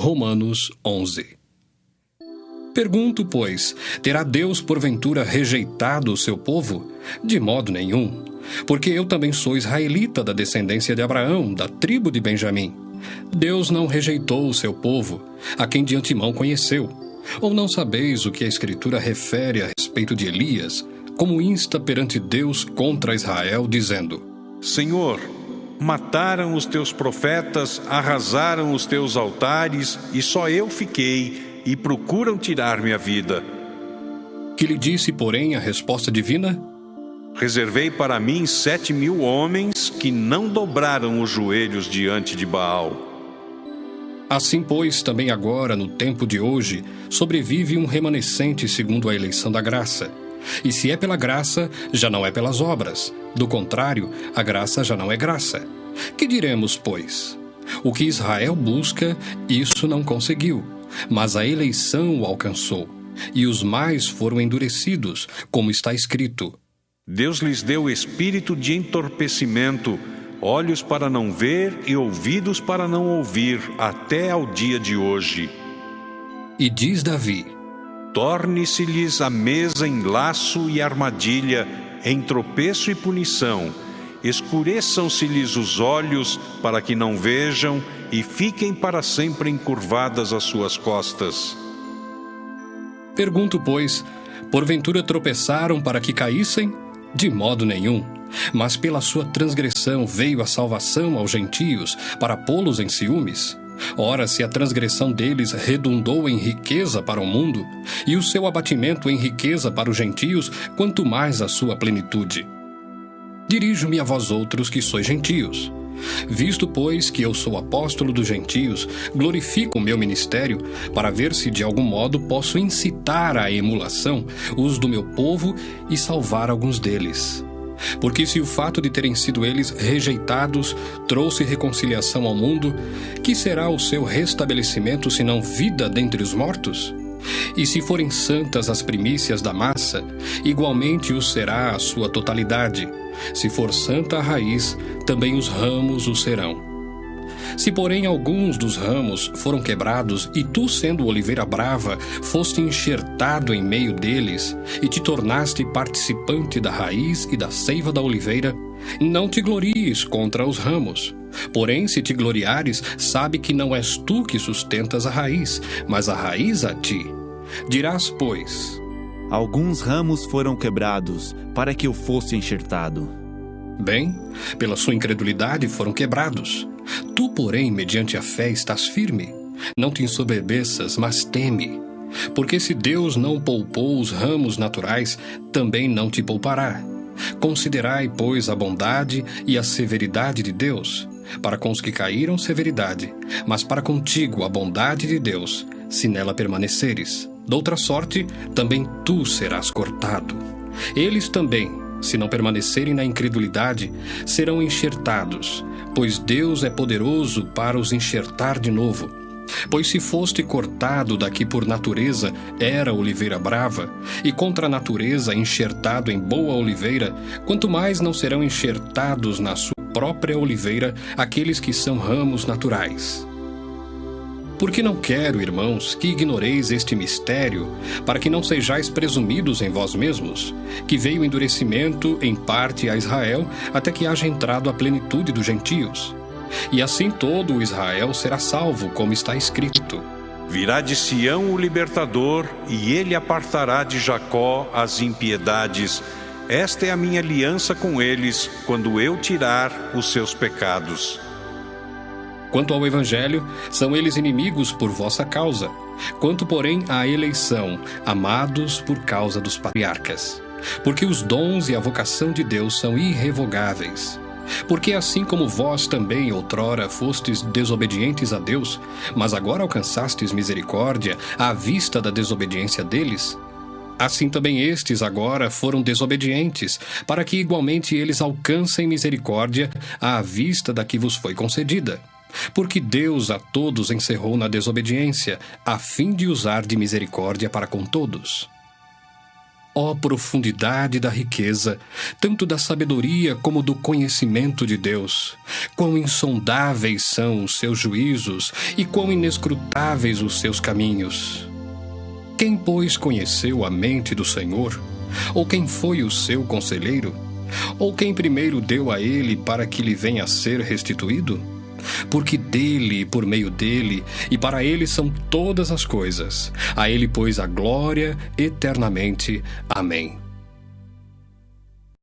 Romanos 11. Pergunto, pois, terá Deus porventura rejeitado o seu povo? De modo nenhum, porque eu também sou israelita da descendência de Abraão, da tribo de Benjamim. Deus não rejeitou o seu povo, a quem de antemão conheceu. Ou não sabeis o que a Escritura refere a respeito de Elias, como insta perante Deus contra Israel, dizendo: Senhor, mataram os teus profetas, arrasaram os teus altares, e só eu fiquei, e procuram tirar-me a vida. Que lhe disse, porém, a resposta divina? Reservei para mim 7.000 homens que não dobraram os joelhos diante de Baal. Assim, pois, também agora, no tempo de hoje, sobrevive um remanescente segundo a eleição da graça. E se é pela graça, já não é pelas obras. Do contrário, a graça já não é graça. Que diremos, pois? O que Israel busca, isso não conseguiu, mas a eleição o alcançou, e os mais foram endurecidos, como está escrito: Deus lhes deu espírito de entorpecimento, olhos para não ver e ouvidos para não ouvir, até ao dia de hoje. E diz Davi: Torne-se-lhes a mesa em laço e armadilha, em tropeço e punição. Escureçam-se-lhes os olhos para que não vejam e fiquem para sempre encurvadas as suas costas. Pergunto, pois, porventura tropeçaram para que caíssem? De modo nenhum. Mas pela sua transgressão veio a salvação aos gentios, para pô-los em ciúmes. Ora, se a transgressão deles redundou em riqueza para o mundo, e o seu abatimento em riqueza para os gentios, quanto mais a sua plenitude. Dirijo-me a vós outros que sois gentios. Visto, pois, que eu sou apóstolo dos gentios, glorifico o meu ministério, para ver se de algum modo posso incitar à emulação os do meu povo e salvar alguns deles. Porque se o fato de terem sido eles rejeitados trouxe reconciliação ao mundo, que será o seu restabelecimento senão vida dentre os mortos? E se forem santas as primícias da massa, igualmente o será a sua totalidade. Se for santa a raiz, também os ramos o serão. Se, porém, alguns dos ramos foram quebrados, e tu, sendo oliveira brava, foste enxertado em meio deles, e te tornaste participante da raiz e da seiva da oliveira, não te glories contra os ramos. Porém, se te gloriares, sabe que não és tu que sustentas a raiz, mas a raiz a ti. Dirás, pois: alguns ramos foram quebrados, para que eu fosse enxertado. Bem, pela sua incredulidade foram quebrados. Tu, porém, mediante a fé estás firme. Não te ensoberbeças, mas teme. Porque se Deus não poupou os ramos naturais, também não te poupará. Considerai, pois, a bondade e a severidade de Deus. Para com os que caíram, severidade, mas para contigo a bondade de Deus, se nela permaneceres. Doutra sorte, também tu serás cortado. Eles também, se não permanecerem na incredulidade, serão enxertados, pois Deus é poderoso para os enxertar de novo. Pois se foste cortado daqui por natureza, era oliveira brava, e contra a natureza enxertado em boa oliveira, quanto mais não serão enxertados na sua própria oliveira aqueles que são ramos naturais. Porque não quero, irmãos, que ignoreis este mistério, para que não sejais presumidos em vós mesmos, que veio o endurecimento em parte a Israel, até que haja entrado a plenitude dos gentios. E assim todo o Israel será salvo, como está escrito: Virá de Sião o libertador, e ele apartará de Jacó as impiedades. Esta é a minha aliança com eles, quando eu tirar os seus pecados. Quanto ao Evangelho, são eles inimigos por vossa causa. Quanto, porém, à eleição, amados por causa dos patriarcas. Porque os dons e a vocação de Deus são irrevogáveis. Porque assim como vós também outrora fostes desobedientes a Deus, mas agora alcançastes misericórdia à vista da desobediência deles, assim também estes agora foram desobedientes, para que igualmente eles alcancem misericórdia à vista da que vos foi concedida. Porque Deus a todos encerrou na desobediência, a fim de usar de misericórdia para com todos. Ó profundidade da riqueza, tanto da sabedoria como do conhecimento de Deus! Quão insondáveis são os seus juízos e quão inescrutáveis os seus caminhos! Quem, pois, conheceu a mente do Senhor? Ou quem foi o seu conselheiro? Ou quem primeiro deu a ele para que lhe venha a ser restituído? Porque dele e por meio dele e para ele são todas as coisas. A ele, pois, a glória eternamente. Amém.